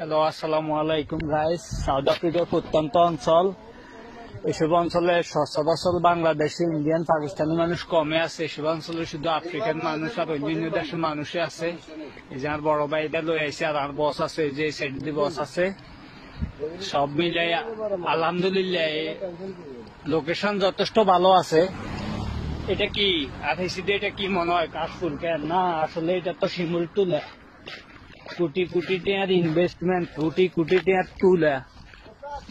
Hello, আসসালামু আলাইকুম guys. South আফ্রিকার প্রত্যন্ত অঞ্চল, এসব অঞ্চলে সচরাচর বাংলাদেশি, ইন্ডিয়ান, পাকিস্তানি মানুষ কমে আছে। এসব অঞ্চলে শুধু আফ্রিকান মানুষ আর অন্যান্য দেশের মানুষই আছে। এই যে আমার বড় ভাইটা লই আইছে, আর আর বস আছে, এই যে সাইডে বস আছে। সব মিলাই আলহামদুলিল্লাহ লোকেশন যথেষ্ট ভালো আছে। এটা কি আর এটা কি মনে হয় কাশফুল? কেন না, আসলে এটা তো শিমুল তুলা। কোটি কোটি টাকার ইনভেস্টমেন্ট, কোটি কোটি টাকার তুলা।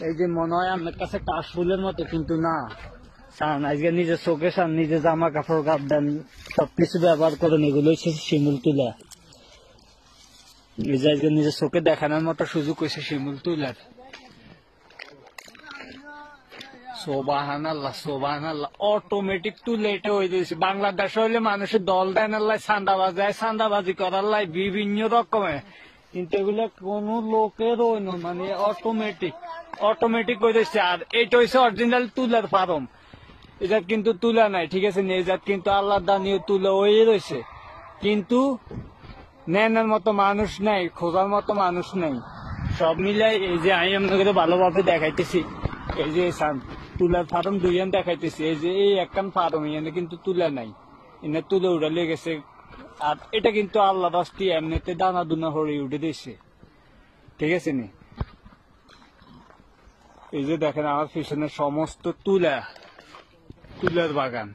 এই যে মনে হয় আপনার কাছে কাশফুলের মতো, কিন্তু না। সান আজকে নিজের চোখে সান, নিজে জামা কাপড় দেন, সবকিছু ব্যবহার করেন, এগুলো হচ্ছে শিমুল তুলা। এই যে আজকে নিজের চোখে দেখানোর মতো সুযোগ হয়েছে শিমুল তুলার। সোবাহানাল্লাহ, সোবাহানাল্লাহ। অটোমেটিক তুলে এটা হয়ে যাচ্ছে। বাংলাদেশ হইলে মানুষের দল দেন আল্লাহ, চান্দাবাজি করার লাই বিভিন্ন রকমের, কিন্তু এগুলো কোন লোকের মানে অটোমেটিক হয়ে যাচ্ছে। আর এটা হচ্ছে অরিজিনাল তুলার ফার্ম। এটা কিন্তু তুলা নাই, ঠিক আছে? এজাত কিন্তু আল্লাহ দানীয় তুলা হয়ে রয়েছে, কিন্তু নেনের মতো মানুষ নাই, খোঁজার মতো মানুষ নাই। সব মিলাই এই যে আমি আপনাকে ভালোভাবে দেখাইতেছি। এই যে তুলার ফার্ম দুইজন দেখাইতেছি। এই যে এই একখান ফার্ম, এখানে কিন্তু তুলা নাই, এনে তুলে উড়ালে গেছে। আর এটা কিন্তু আল্লাহ রাস্তি এমনিতে দানা দুনা হরে উঠে দিয়েছে, ঠিক আছে নি? এই যে দেখেন আমার পিছনে সমস্ত তুলার বাগান।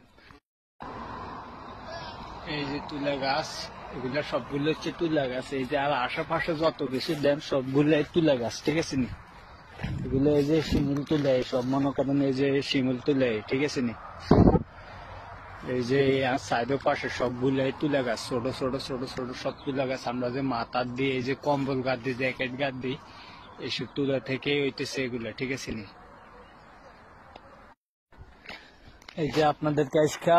এই যে তুলা গাছ, এগুলা সবগুলো হচ্ছে তুলা গাছ। এই যে আর আশেপাশে যত কিছু দেন সবগুলো তুলা গাছ, ঠিক আছে নি? এগুলো এই যে শিমুল তুলে, সব মনে করেন এই যে শিমুল তুলে, ঠিক আছে নি? এই যে সাইডের পাশে সবগুলো তুলা গাছ, ছোট ছোট ছোট ছোট সব তুলা গাছ। আমরা যে মাথার দিয়ে এই যে কম্বল গাছ দিই, জ্যাকেট গাছ দিই, এইসব তুলা থেকে হইতেছে এগুলা, ঠিক আছে নি? এই যে আপনাদেরকে আজকা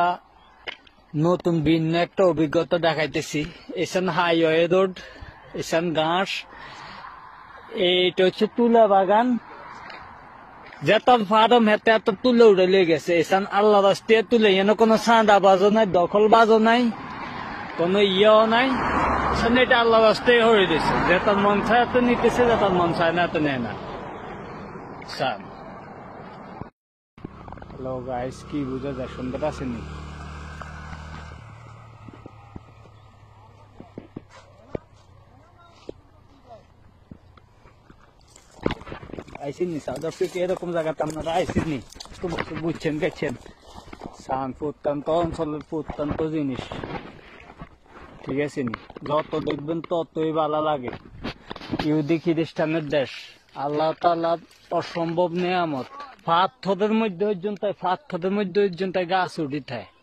নতুন ভিন্ন একটা অভিজ্ঞতা দেখাইতেছি। এখান হাইওয়ে রোড, এখান ঘাস, এইটা হচ্ছে তুলা বাগান। যেত ফার্ম হেতে এত তুলে উড়ে লেগে গেছে। এখান আল্লাহ রাস্তায় তুলে, এনে কোনো চাঁদা বাজো নাই, দখল বাজো নাই, কোনো ইয়েও নাই। এটা আল্লাহ রাস্তায় হয়ে দিয়েছে। যেত মন চায় এত নিতেছে, যেত মন চায় না এত নেয় না। হ্যালো গাইস, কি বুঝা যায়? সুন্দর আসেনি? আইসিনি সাউথ আফ্রিকা, এরকম জায়গাতে আপনারা আইসিনি, বুঝছেন গেছেন। সান প্রত্যন্ত অঞ্চলের প্রত্যন্ত জিনিস, ঠিক আছে নি? যত দেখবেন ততই ভালো লাগে। ইহুদি খ্রিস্টানের দেশ, আল্লাহ তাআলার অসম্ভব নেয়ামত। পাথরের মধ্যে পর্যন্ত গাছ উঠি থাকে।